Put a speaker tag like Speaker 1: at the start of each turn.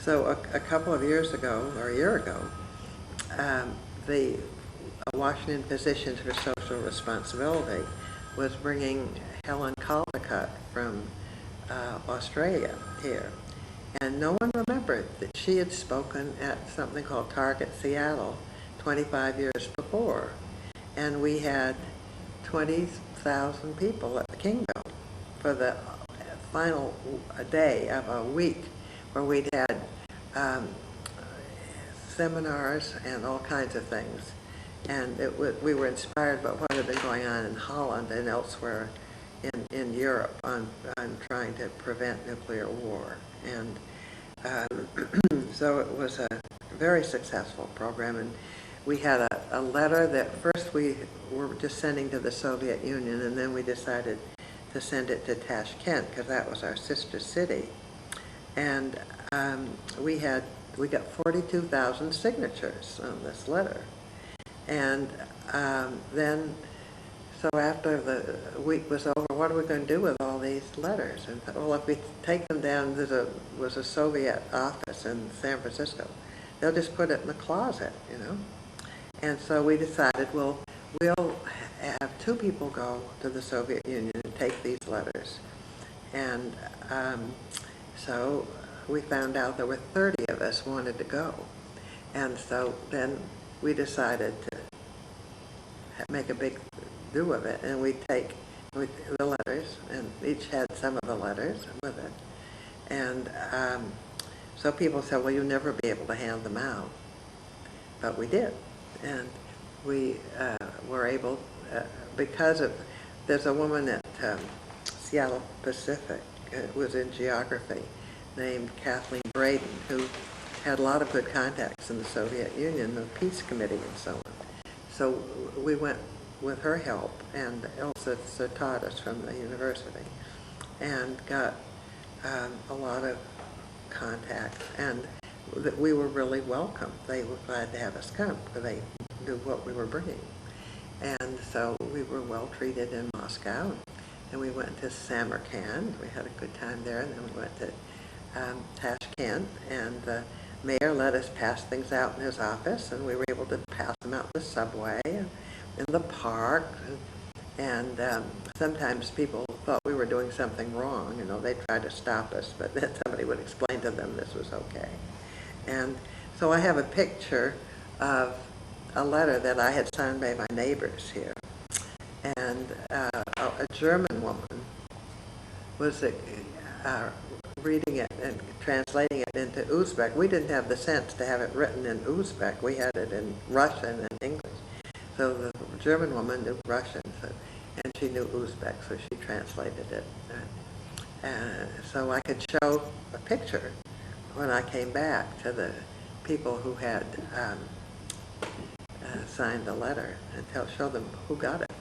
Speaker 1: So a couple of years ago, or a year ago, the Washington Physicians for Social Responsibility was bringing Helen Caldicott from Australia here. And no one remembered that she had spoken at something called Target Seattle 25 years before. And we had 20,000 people at the Kingdom for the final day of a week where we'd had seminars and all kinds of things. And we were inspired by what had been going on in Holland and elsewhere in Europe on trying to prevent nuclear war. And so it was a very successful program. And we had a letter that first we were just sending to the Soviet Union, and then we decided to send it to Tashkent because that was our sister city. And we got 42,000 signatures on this letter. And then, so after the week was over, what are we going to do with all these letters? And well, if we take them down, there was a Soviet office in San Francisco. They'll just put it in the closet, you know. And so we decided, well, we'll have two people go to the Soviet Union and take these letters. And so we found out there were 30 of us wanted to go. And so then we decided to make a big do of it, and we'd take the letters, and each had some of the letters with it. And so people said, well, you'll never be able to hand them out. But we did. And we were able, because of, there's a woman at Seattle Pacific, was in geography, named Kathleen Braden, who had a lot of good contacts in the Soviet Union, the Peace Committee and so on. So we went with her help, and Elsa Sertatis from the university, and got a lot of contacts, and we were really welcome. They were glad to have us come, because they knew what we were bringing. And so we were well treated in Moscow, and we went to Samarkand. We had a good time there, and then we went to Tashkent, and the mayor let us pass things out in his office, and we were able to pass them out in the subway and in the park. And sometimes people thought we were doing something wrong. You know, they tried to stop us, but then somebody would explain to them this was okay. And so I have a picture of a letter that I had signed by my neighbors here. And a German woman was reading it and translating it into Uzbek. We didn't have the sense to have it written in Uzbek. We had it in Russian and English. So the German woman knew Russian, and she knew Uzbek, so she translated it. So I could show a picture when I came back to the people who had signed the letter and show them who got it.